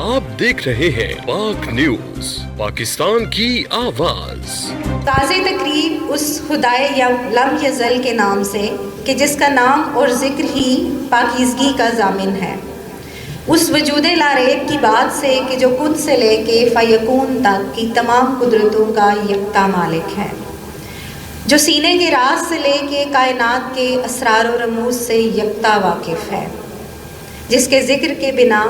आप देख रहे हैं पाक न्यूज, पाकिस्तान की आवाज। ताज़े तकरीब उस खुदाए या लम यज़ल के नाम से कि जिसका नाम और जिक्र ही पाकीज़गी का ज़ामिन है। उस वजूदे लारेब की बात से कि जो खुद से लेके फ़यकून तक की तमाम कुदरतों का यकता मालिक है, जो सीने के राज से लेके कायनात के असरार और रमूज से यकता वाकिफ़ है, जिसके ज़िक्र के बिना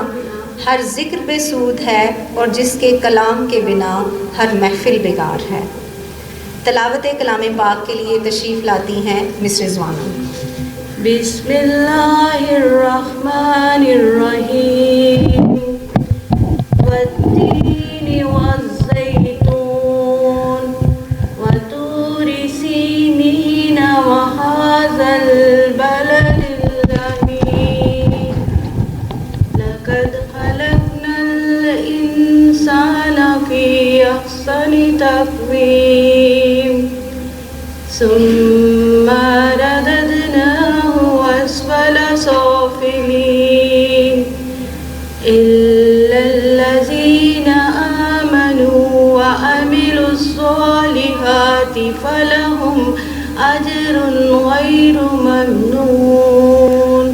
हर ज़िक्र बेसूद है और जिसके कलाम के बिना हर महफिल बेकार है। तलावत कलाम पाक के लिए तशरीफ़ लाती हैं मिस रिज़वाना। बिस्मिल्लाहिर्रहमानिर्रहीम वत्तीनि वज़्ज़ैतून वतूरि सीनीन वहाज़ल बलदिल अमीन लक़द खलक़नल इंसान फ़ी अहसनि तक़वीम सुम्मा रददनाहु अस्फ़ल साफ़िलीन इल्लल्लज़ीना आमनू व अमिलुस्सॉलिहाति फ़लहुम अज्रुन ग़ैरु ममनून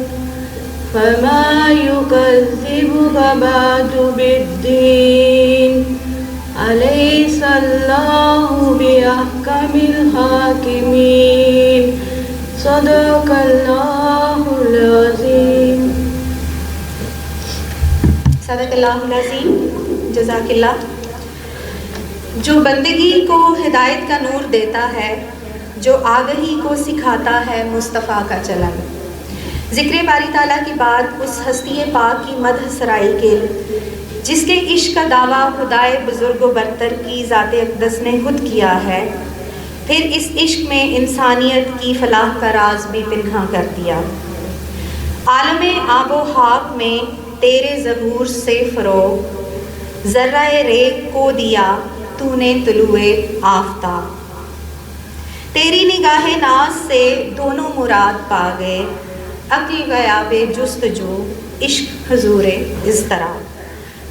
फमा युकज़्ज़िबुका बअदु बिद्दीन अलैहिस्सलाहु बिअहकमिल हाकिमीन सदक़ल्लाहुल अज़ीम। सदक़ल्लाहुल अज़ीम। जज़ाकिल्लाह। जो बंदगी को हिदायत का नूर देता है, जो आगही को सिखाता है मुस्तफ़ा का चलन। ज़िक्र बारी ताला की बाद उस हस्ती पाक की मदह सराई के जिसके इश्क का दावा खुदाए बुजुर्ग बरतर की ज़ाते अक़दस ने खुद किया है, फिर इस इश्क में इंसानियत की फलाह का राज भी पिन्हा कर दिया। आलमे आबो हाक में तेरे ज़हूर से फ़रोग़, ज़र्राए रेग को दिया तूने तुलुए आफ्ताब। तेरी निगाहे नाज से दोनों मुराद पा गए, अक्ल गया बे जुस्तजू इश्क हुज़ूरे इज़्तराब।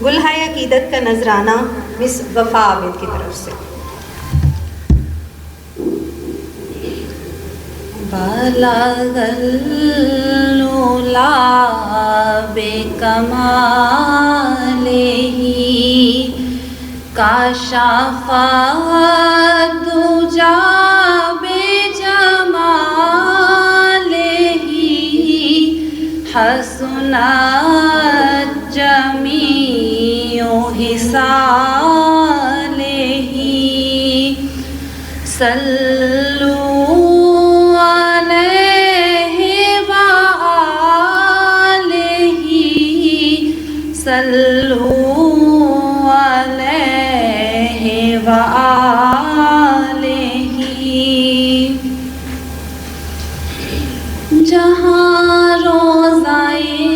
गुलहाय अकीदत का नजराना मिस वफ़ा आबिद की तरफ से। बलगल्लुला बेकमालिही काशफ़ा दुजा बेजमालिही हसनत जमीउ हिसालिही सल्लू सल्लू अलैहि व आलिही। जहाँ रोज़ाए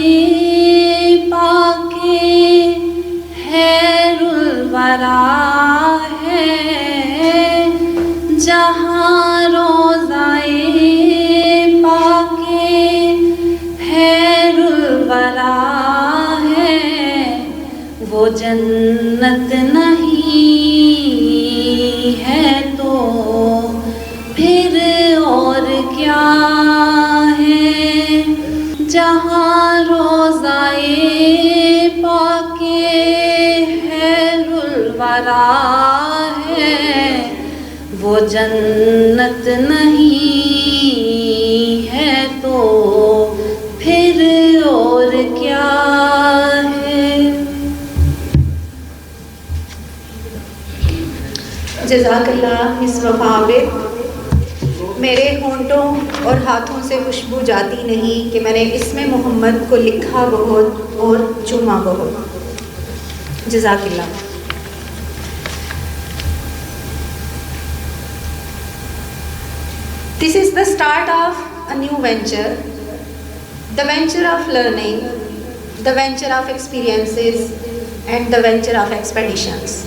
पाके हैरुल वरा है, जहाँ रोज़ाए पाके हैरुल वरा वो जन्नत नहीं है तो फिर और क्या है। जहाँ रोज़ाए पाके हैरुल वरा है, वो जन्नत नहीं है तो फिर और क्या है। जज़ाकल्लाह मिस वफ़ा आबिद। मेरे होंठों और हाथों से खुशबू जाती नहीं कि मैंने इसमें मोहम्मद को लिखा बहुत और चूमा बहुत। जज़ाकल्लाह। This is the start of a new venture, the venture of learning, the venture of experiences and the venture of expeditions.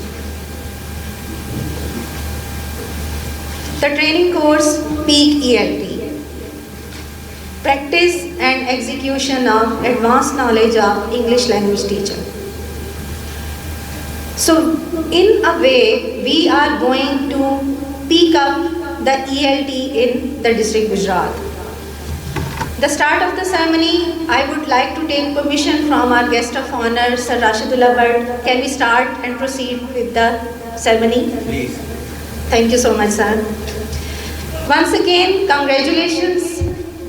The training course Peak ELT, practice and execution of advanced knowledge of English language teacher. So in a way, we are going to pick up the ELT in the district Gujarat. The start of the ceremony, I would like to take permission from our guest of honor, Sir Rashidullah Bhatt. Can we start and proceed with the ceremony? Please. Thank you so much, sir. Once again, congratulations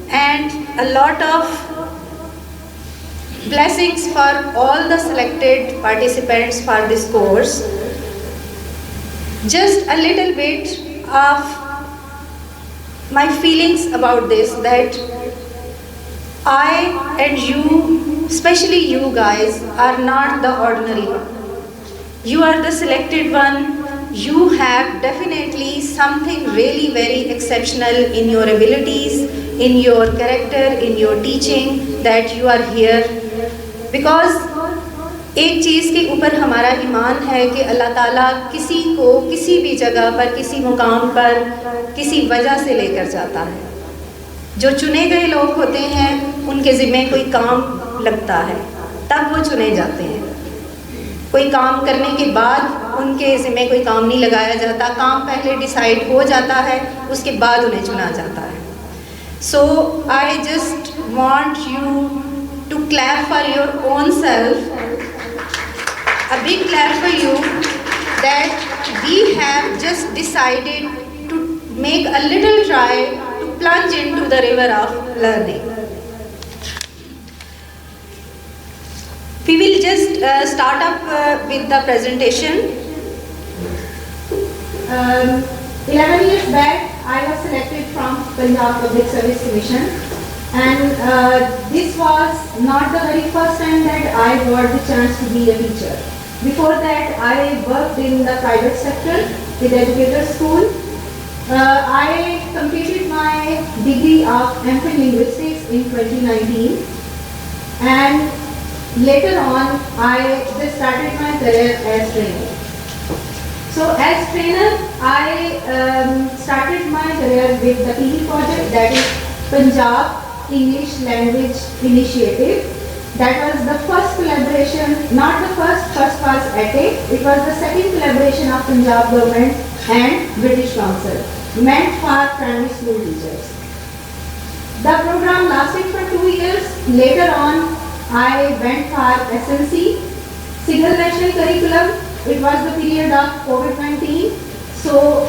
and a lot of blessings for all the selected participants for this course. Just a little bit of my feelings about this, that I and you, especially you guys, are not the ordinary one. You are the selected one. You have definitely something really very exceptional in your abilities, in your character, in your teaching, that you are here. Because एक चीज़ के ऊपर हमारा ईमान है कि अल्लाह ताला किसी को किसी भी जगह पर, किसी मुकाम पर, किसी वजह से लेकर जाता है. जो चुने गए लोग होते हैं उनके ज़िम्मे कोई काम लगता है, तब वो चुने जाते हैं. कोई काम करने के बाद उनके ज़िम्मे कोई काम नहीं लगाया जाता. काम पहले डिसाइड हो जाता है, उसके बाद उन्हें चुना जाता है. So I just want you to clap for your own self. A big clap for you that we have just decided to make a little try to plunge into the river of learning. We will just start up with the presentation. 11 years back, I was selected from Punjab Public Service Commission. And this was not the very first time that I got the chance to be a teacher. Before that, I worked in the private sector with Educator School. I completed my degree of MPhil Linguistics in 2019. And later on, I just started my career as trainer. So as trainer, I started my career with the PE project, that is Punjab English Language Initiative. That was the first collaboration, not the first was ATEC. It was the second collaboration of Punjab government and British Council, meant for primary school teachers. The program lasted for 2 years. Later on, I went for SNC, Single National Curriculum. It was the period of COVID-19. So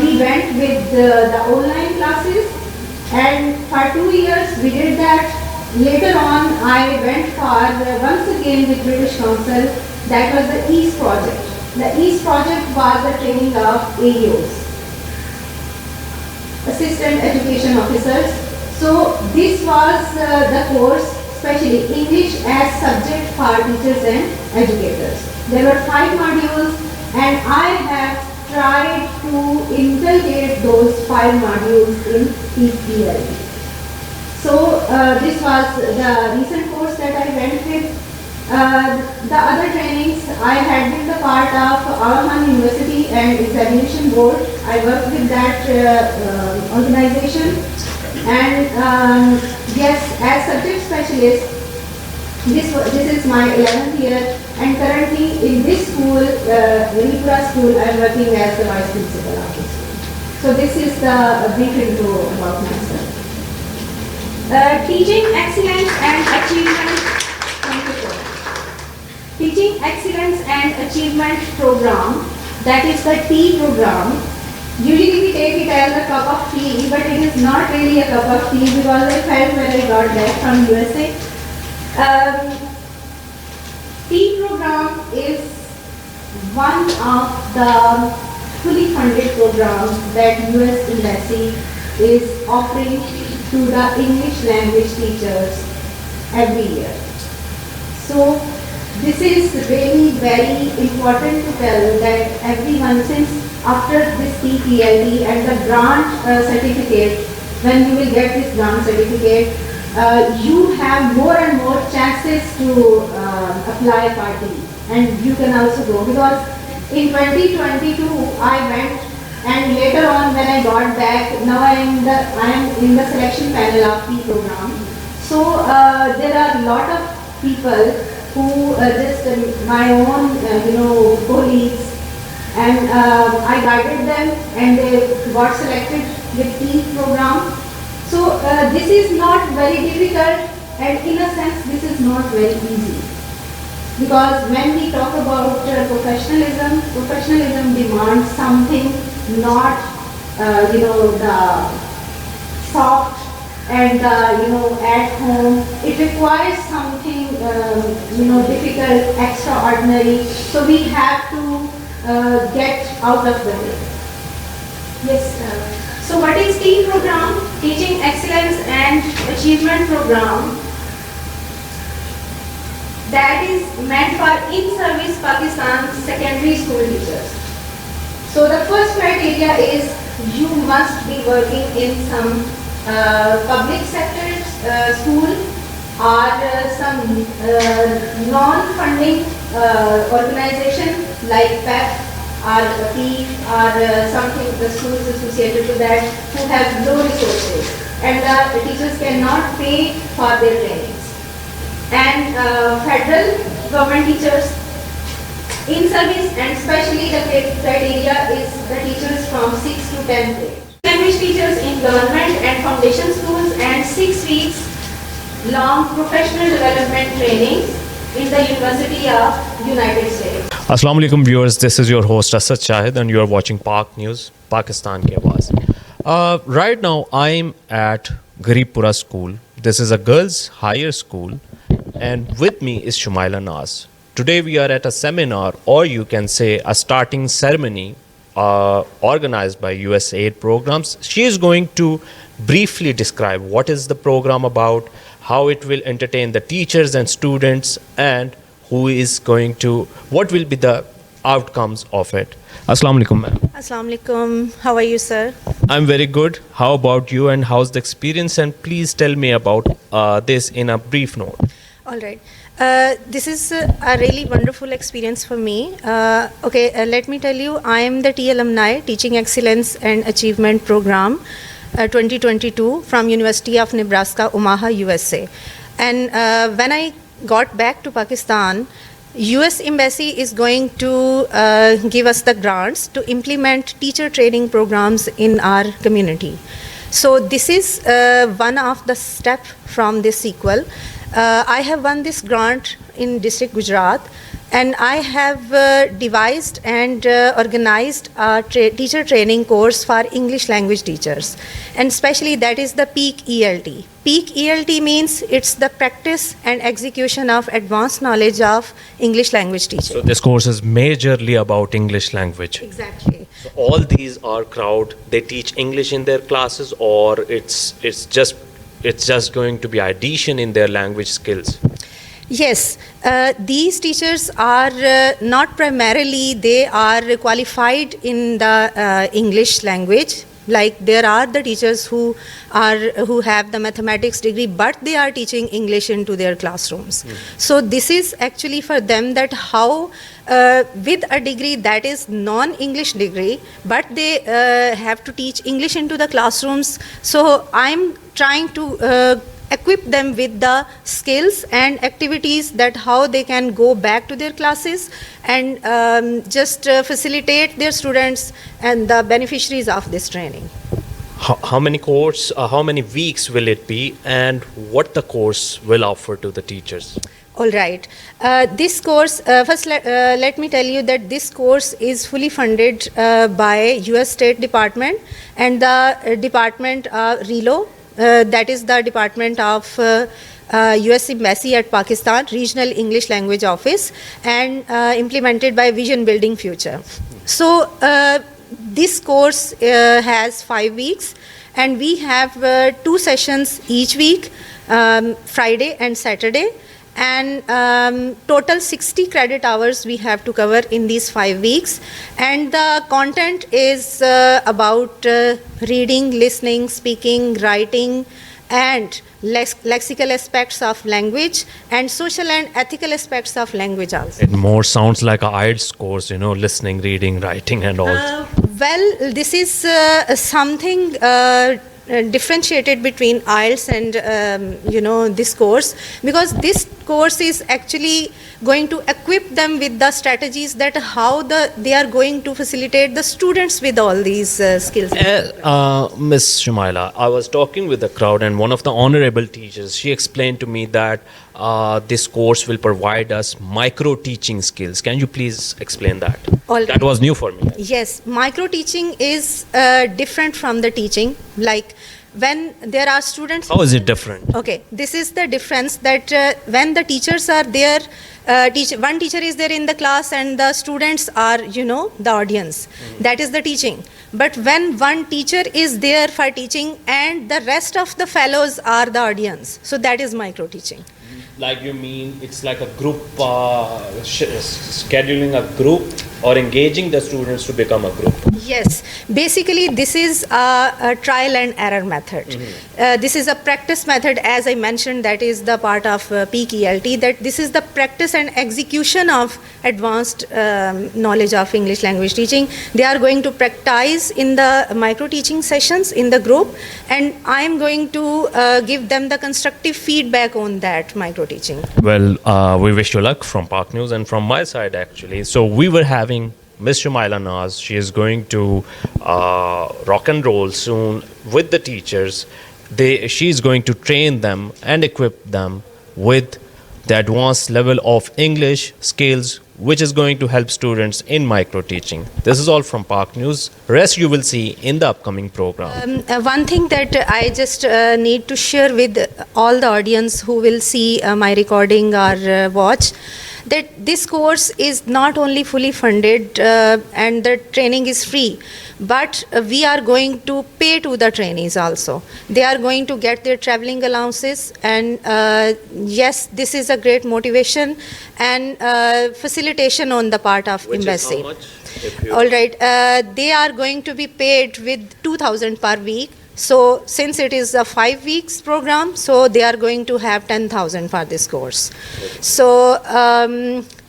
we went with the online classes. And for 2 years we did that. Later on I went for once again with British Council, that was the EAST project. The EAST project was the training of AEOs, Assistant Education Officers. So this was the course, especially English as subject for teachers and educators. There were 5 modules and I have tried to integrate those 5 modules in ELT. So this was the recent course that I went with. The other trainings, I had been the part of Awaman University and Examination Board. I worked with that organization. And yes, as subject specialist, this is my 11th year, and currently in this school, Vinipura school, I am working as the vice principal of this school. So this is the brief intro about myself. Teaching excellence and achievement. Teaching excellence and achievement program, that is the T program. Usually we take it as a cup of tea, but it is not really a cup of tea, because I felt when I got back from USA. T program is one of the fully funded programs that US Embassy is offering to the English language teachers every year. So this is really very important to tell that everyone, since after this TPLD and the grant certificate, when you will get this grant certificate, you have more and more chances to apply for T, and you can also go, because in 2022 I went, and later on when I got back, now I am in the selection panel of T program. So there are a lot of people who just my own, colleagues, and I guided them, and they got selected with TEEF program. So this is not very difficult, and in a sense, this is not very easy. Because when we talk about professionalism demands something not, the soft and, at home. It requires something, difficult, extraordinary. So we have to get out of the way. Yes. So what is TEEF program? Teaching Excellence and Achievement Program. That is meant for in-service Pakistan secondary school teachers. So the first criteria is you must be working in some public sector school or some non-funding organization like PEP or TEEF or something, the schools associated to that who have low resources, and the teachers cannot pay for their trainings. And federal government teachers in service, and especially the criteria is the teachers from 6 to 10th grade. Language teachers in government and foundation schools, and 6 weeks long professional development training in the University of United States. Assalamu alaikum viewers, this is your host Asad Shahid and you are watching Pak News, Pakistan Ki Awaaz. Right now I'm at Garibpura School. This is a girls' higher school, and with me is Shumaila Naz. Today we are at a seminar, or you can say a starting ceremony organized by USAID programs. She is going to briefly describe what is the program about, how it will entertain the teachers and students, and what will be the outcomes of it. Assalamu alaikum, ma'am. Assalamu alaikum. How are you, sir? I'm very good. How about you, and how's the experience? And please tell me about this in a brief note. All right. This is a really wonderful experience for me. Let me tell you, I am the T alumni, Teaching Excellence and Achievement Program 2022 from University of Nebraska, Omaha, USA. And when I got back to Pakistan, US Embassy is going to give us the grants to implement teacher training programs in our community. So this is one of the steps from this sequel. I have won this grant in District Gujarat, and I have devised and organized a teacher training course for English language teachers, and especially that is the PEAK ELT. PEAK ELT means it's the practice and execution of advanced knowledge of English language teaching. So this course is majorly about English language. Exactly. So all these are crowd, they teach English in their classes, or it's just going to be addition in their language skills? Yes, these teachers are not primarily, they are qualified in the English language. Like there are the teachers who have the mathematics degree, but they are teaching English into their classrooms. So this is actually for them that how with a degree that is non-English degree, but they have to teach English into the classrooms. So I'm trying to equip them with the skills and activities that how they can go back to their classes and just facilitate their students and the beneficiaries of this training. How many weeks will it be, and what the course will offer to the teachers? All right. This course, first let me tell you that this course is fully funded by US State Department and the Department RELO. That is the Department of US Embassy at Pakistan, Regional English Language Office, and implemented by Vision Building Future. So this course has 5 weeks, and we have 2 sessions each week, Friday and Saturday. And total 60 credit hours we have to cover in these 5 weeks, and the content is about reading, listening, speaking, writing, and lexical aspects of language, and social and ethical aspects of language also. It more sounds like a IELTS course, listening, reading, writing and all. Well, this is something differentiated between IELTS and this course, because this course is actually going to equip them with the strategies that how they are going to facilitate the students with all these skills. Miss Shumaila, I was talking with the crowd, and one of the honorable teachers, she explained to me that this course will provide us micro teaching skills. Can you please explain that? All That was new for me. Yes, micro teaching is different from the teaching. Like when there are students. How is it different? Okay, this is the difference that when the teachers are there, one teacher is there in the class and the students are, the audience. That is the teaching. But when one teacher is there for teaching and the rest of the fellows are the audience, so that is micro teaching. Like you mean it's like a group, scheduling a group or engaging the students to become a group? Yes, basically this is a trial and error method. This is a practice method, as I mentioned, that is the part of PEALT, that this is the practice and execution of advanced knowledge of English language teaching. They are going to practice in the micro teaching sessions in the group, and I am going to give them the constructive feedback on that micro teaching. Well, we wish you luck from Park News and from my side actually. So we were having Miss Shumaila Naz. She is going to rock and roll soon with the teachers. She is going to train them and equip them with the advanced level of English skills, which is going to help students in micro teaching. This is all from Park News. Rest you will see in the upcoming program. One thing that I just need to share with all the audience who will see my recording or watch, that this course is not only fully funded and the training is free, but we are going to pay to the trainees also. They are going to get their traveling allowances, and yes, this is a great motivation and facilitation on the part of embassy. All right, they are going to be paid with 2,000 per week. So since it is a 5 weeks program, so they are going to have 10,000 for this course. So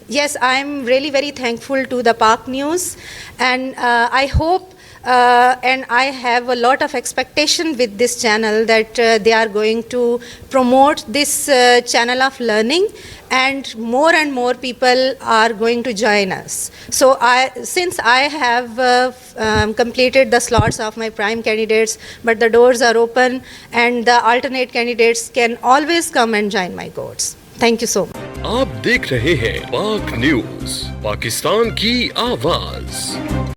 yes, I'm really very thankful to the Park News, and I hope and I have a lot of expectation with this channel that they are going to promote this channel of learning, and more people are going to join us. So since I have completed the slots of my prime candidates, but the doors are open and the alternate candidates can always come and join my course. Thank you so much. आप देख रहे हैं पाक news, Pakistan की आवाज।